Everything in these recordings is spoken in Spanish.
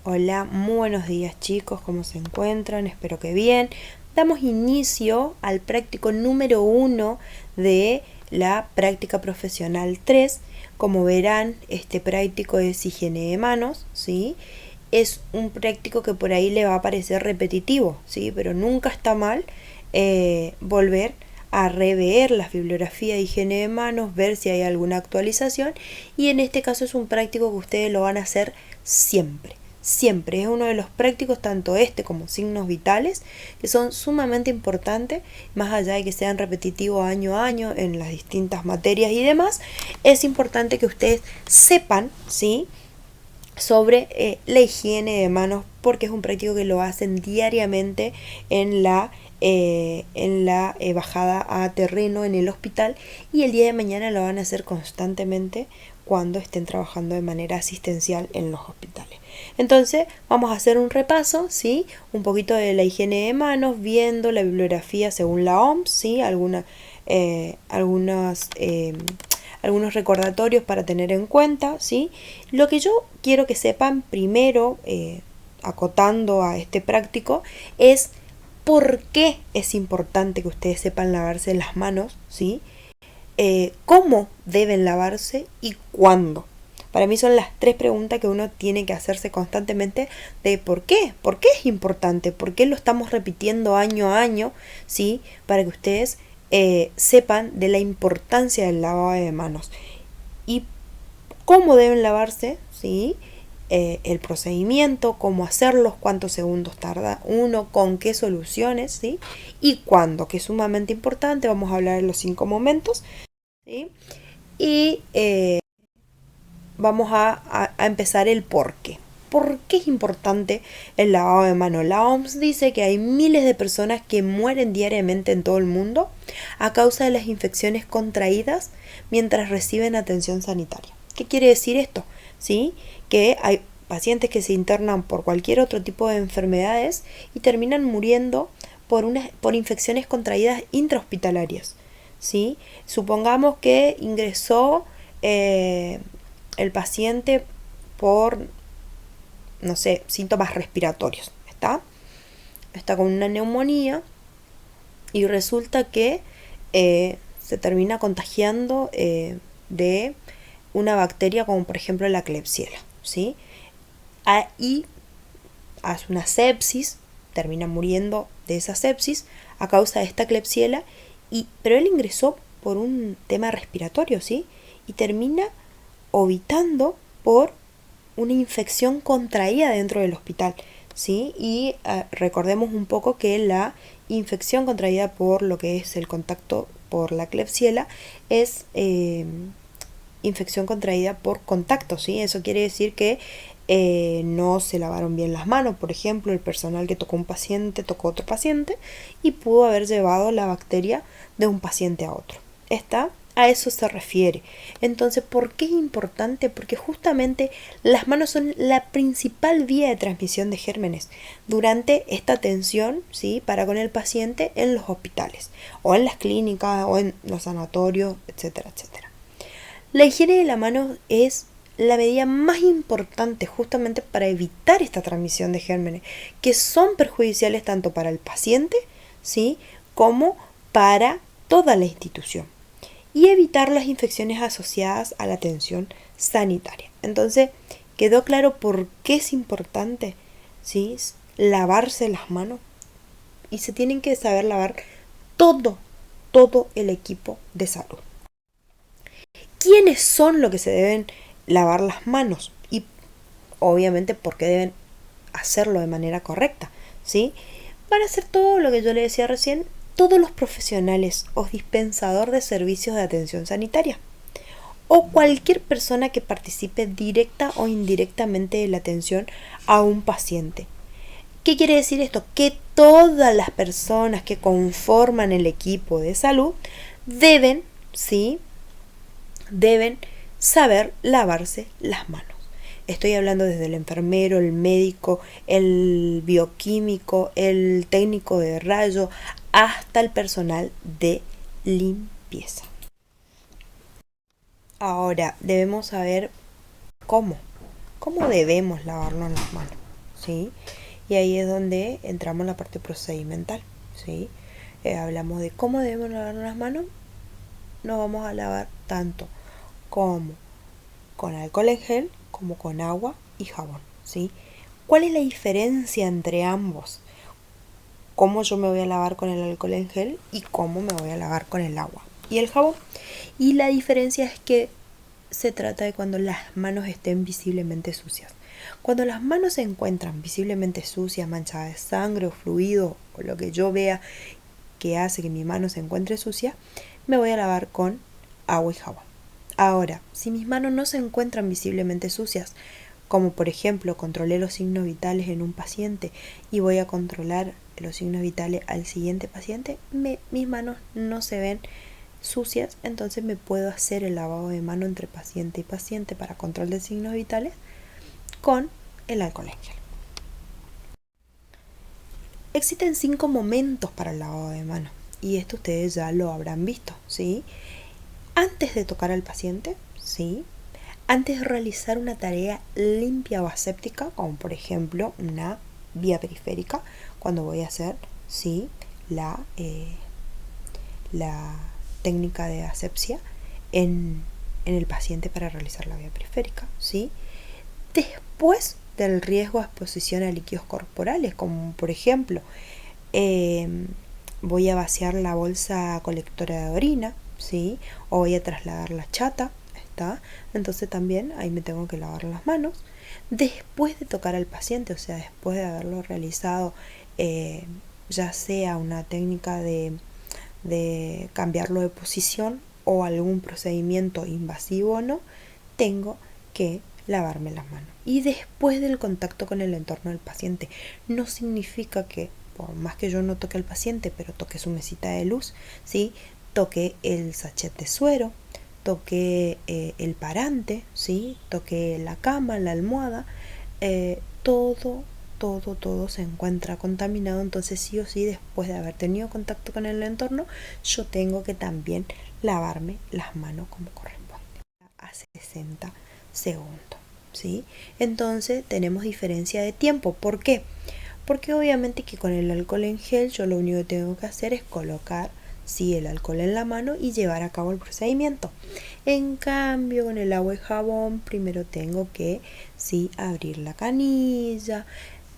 Hola, muy buenos días chicos, ¿cómo se encuentran? Espero que bien. Damos inicio al práctico número 1 de la práctica profesional 3. Como verán, este práctico es higiene de manos, ¿sí? Es un práctico que por ahí le va a parecer repetitivo, ¿sí? Pero nunca está mal volver a rever la bibliografía de higiene de manos, ver si hay alguna actualización, y en este caso es un práctico que ustedes lo van a hacer siempre. Siempre es uno de los prácticos, tanto este como signos vitales, que son sumamente importantes, más allá de que sean repetitivos año a año en las distintas materias y demás. Es importante que ustedes sepan, ¿sí?, sobre la higiene de manos, porque es un práctico que lo hacen diariamente en la bajada a terreno en el hospital, y el día de mañana lo van a hacer constantemente cuando estén trabajando de manera asistencial en los hospitales. Entonces vamos a hacer un repaso, ¿sí? Un poquito de la higiene de manos, viendo la bibliografía según la OMS, ¿sí? Algunos recordatorios para tener en cuenta, ¿sí? Lo que yo quiero que sepan primero, acotando a este práctico, es por qué es importante que ustedes sepan lavarse las manos, ¿sí? Cómo deben lavarse y cuándo. Para mí son las tres preguntas que uno tiene que hacerse constantemente, de por qué es importante, por qué lo estamos repitiendo año a año, ¿sí? Para que ustedes sepan de la importancia del lavado de manos y cómo deben lavarse, ¿sí? El procedimiento, cómo hacerlos, cuántos segundos tarda uno, con qué soluciones, ¿sí? Y cuándo, que es sumamente importante. Vamos a hablar de los 5 momentos, ¿sí? Y vamos a empezar el por qué. ¿Por qué es importante el lavado de manos? La OMS dice que hay miles de personas que mueren diariamente en todo el mundo a causa de las infecciones contraídas mientras reciben atención sanitaria. ¿Qué quiere decir esto? ¿Sí? Que hay pacientes que se internan por cualquier otro tipo de enfermedades y terminan muriendo por infecciones contraídas intrahospitalarias, ¿sí? Supongamos que ingresó el paciente por, no sé, síntomas respiratorios. Está con una neumonía y resulta que se termina contagiando de una bacteria como por ejemplo la Klebsiella, ¿sí? Y hace una sepsis, termina muriendo de esa sepsis a causa de esta Klebsiella, pero él ingresó por un tema respiratorio, ¿sí? Y termina ovitando por una infección contraída dentro del hospital, ¿sí? Y recordemos un poco que la infección contraída por lo que es el contacto por la Klebsiella es infección contraída por contacto, ¿sí? Eso quiere decir que no se lavaron bien las manos, por ejemplo, el personal que tocó un paciente tocó otro paciente y pudo haber llevado la bacteria de un paciente a otro. A eso se refiere. Entonces, ¿por qué es importante? Porque justamente las manos son la principal vía de transmisión de gérmenes durante esta atención, ¿sí?, para con el paciente en los hospitales o en las clínicas o en los sanatorios, etcétera, etcétera. La higiene de la mano es la medida más importante justamente para evitar esta transmisión de gérmenes que son perjudiciales tanto para el paciente, ¿sí?, como para toda la institución, y evitar las infecciones asociadas a la atención sanitaria. Entonces, ¿quedó claro por qué es importante, ¿sí?, lavarse las manos? Y se tienen que saber lavar todo el equipo de salud. ¿Quiénes son los que se deben lavar las manos? Y obviamente por qué deben hacerlo de manera correcta, ¿sí? Van a hacer todo lo que yo le decía recién, todos los profesionales o dispensador de servicios de atención sanitaria o cualquier persona que participe directa o indirectamente de la atención a un paciente. ¿Qué quiere decir esto? Que todas las personas que conforman el equipo de salud deben, ¿sí?, deben saber lavarse las manos. Estoy hablando desde el enfermero, el médico, el bioquímico, el técnico de rayo, hasta el personal de limpieza. Ahora, debemos saber cómo debemos lavarnos las manos, ¿sí? Y ahí es donde entramos en la parte procedimental, ¿sí? Hablamos de cómo debemos lavar las manos. Nos vamos a lavar tanto como con alcohol en gel como con agua y jabón, ¿sí? ¿Cuál es la diferencia entre ambos? Cómo yo me voy a lavar con el alcohol en gel y cómo me voy a lavar con el agua y el jabón. Y la diferencia es que se trata de cuando las manos estén visiblemente sucias. Cuando las manos se encuentran visiblemente sucias, manchadas de sangre o fluido o lo que yo vea que hace que mi mano se encuentre sucia, me voy a lavar con agua y jabón. Ahora, si mis manos no se encuentran visiblemente sucias, como por ejemplo controlé los signos vitales en un paciente y voy a controlar los signos vitales al siguiente paciente, mis manos no se ven sucias, entonces me puedo hacer el lavado de mano entre paciente y paciente para control de signos vitales con el alcohol en gel. Existen 5 momentos para el lavado de mano y esto ustedes ya lo habrán visto, ¿sí? Antes de tocar al paciente, ¿sí? Antes de realizar una tarea limpia o aséptica, como por ejemplo una vía periférica, cuando voy a hacer, ¿sí? la técnica de asepsia en el paciente para realizar la vía periférica, ¿sí? Después del riesgo de exposición a líquidos corporales, como por ejemplo voy a vaciar la bolsa colectora de orina, ¿sí? O voy a trasladar la chata, ¿está? Entonces también ahí me tengo que lavar las manos. Después de tocar al paciente, o sea, después de haberlo realizado, ya sea una técnica de cambiarlo de posición o algún procedimiento invasivo o no, tengo que lavarme las manos. Y después del contacto con el entorno del paciente, no significa que por más que yo no toque al paciente, pero toque su mesita de luz, ¿sí? Toque el sachet de suero, toque el parante, ¿sí? Toque la cama, la almohada, todo se encuentra contaminado, entonces sí o sí, después de haber tenido contacto con el entorno, yo tengo que también lavarme las manos como corresponde, a 60 segundos, ¿sí? Entonces tenemos diferencia de tiempo. ¿Por qué? Porque obviamente que con el alcohol en gel yo lo único que tengo que hacer es colocar, sí, el alcohol en la mano y llevar a cabo el procedimiento. En cambio, con el agua y jabón, primero tengo que, sí, abrir la canilla,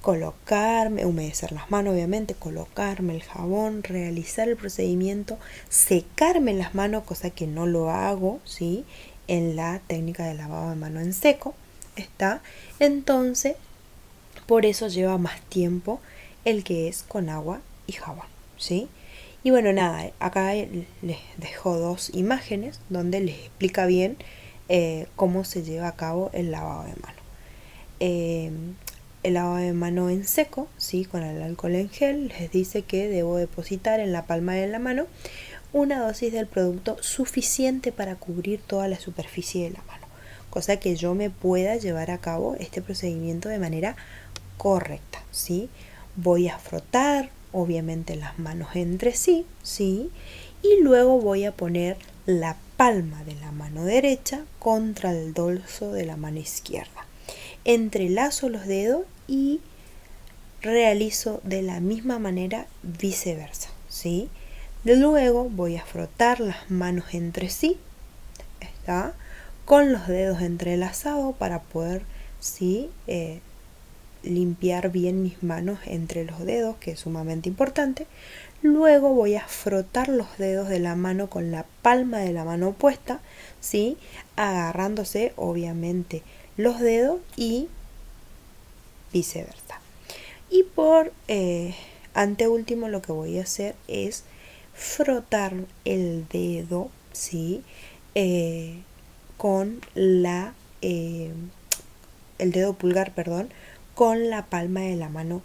colocarme, humedecer las manos obviamente, colocarme el jabón, realizar el procedimiento, secarme las manos, cosa que no lo hago, ¿sí? En la técnica de lavado de mano en seco, ¿está? Entonces, por eso lleva más tiempo el que es con agua y jabón, ¿sí? Y bueno, nada, acá les dejo 2 imágenes donde les explica bien cómo se lleva a cabo el lavado de mano. El lavado de mano en seco, ¿sí? Con el alcohol en gel, les dice que debo depositar en la palma de la mano una dosis del producto suficiente para cubrir toda la superficie de la mano, cosa que yo me pueda llevar a cabo este procedimiento de manera correcta, ¿sí? Voy a frotar obviamente las manos entre sí, ¿sí? Y luego voy a poner la palma de la mano derecha contra el dorso de la mano izquierda. Entrelazo los dedos y realizo de la misma manera viceversa, ¿sí? Luego voy a frotar las manos entre sí, ¿está? Con los dedos entrelazados para poder, ¿sí? Limpiar bien mis manos entre los dedos, que es sumamente importante. Luego voy a frotar los dedos de la mano con la palma de la mano opuesta, ¿sí? Agarrándose obviamente los dedos y viceversa. Y por anteúltimo lo que voy a hacer es frotar el dedo, ¿sí? Con el dedo pulgar, perdón, con la palma de la mano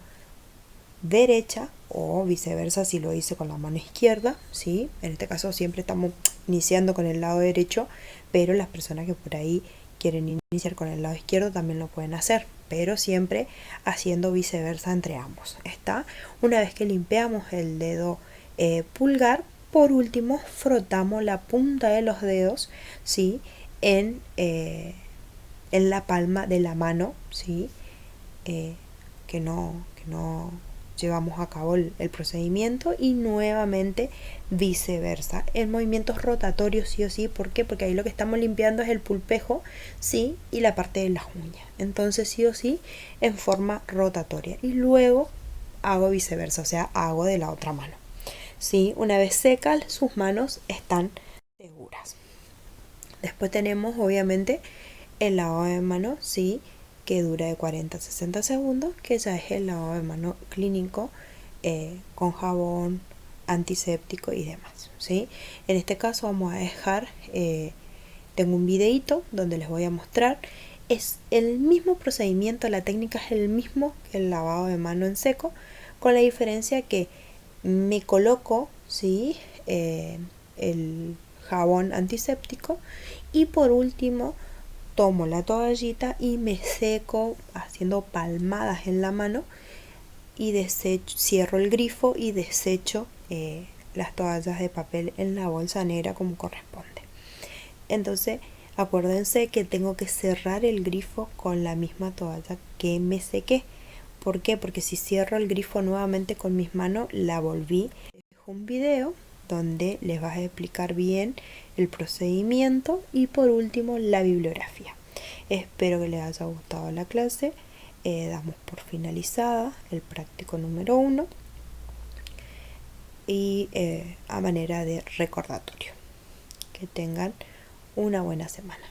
derecha o viceversa si lo hice con la mano izquierda, ¿sí? En este caso siempre estamos iniciando con el lado derecho, pero las personas que por ahí quieren iniciar con el lado izquierdo también lo pueden hacer, pero siempre haciendo viceversa entre ambos, ¿está? Una vez que limpiamos el dedo pulgar, por último frotamos la punta de los dedos, ¿sí? En la palma de la mano, ¿sí? que no llevamos a cabo el procedimiento, y nuevamente viceversa en movimientos rotatorios, sí o sí. ¿Por qué? Porque ahí lo que estamos limpiando es el pulpejo, sí, y la parte de las uñas. Entonces sí o sí en forma rotatoria, y luego hago viceversa, o sea, hago de la otra mano. Sí, una vez secas sus manos están seguras. Después tenemos obviamente el lavado de manos, sí, que dura de 40 a 60 segundos, que ya es el lavado de mano clínico, con jabón, antiséptico y demás, ¿sí? En este caso vamos a dejar, tengo un videito donde les voy a mostrar. Es el mismo procedimiento, la técnica es el mismo que el lavado de mano en seco, con la diferencia que me coloco, ¿sí? El jabón antiséptico, y por último tomo la toallita y me seco haciendo palmadas en la mano, y desecho, cierro el grifo y desecho las toallas de papel en la bolsa negra como corresponde. Entonces acuérdense que tengo que cerrar el grifo con la misma toalla que me sequé. ¿Por qué? Porque si cierro el grifo nuevamente con mis manos, la volví. Dejo un video donde les vas a explicar bien el procedimiento, y por último la bibliografía. Espero que les haya gustado la clase. Damos por finalizada el práctico número 1, y a manera de recordatorio, que tengan una buena semana.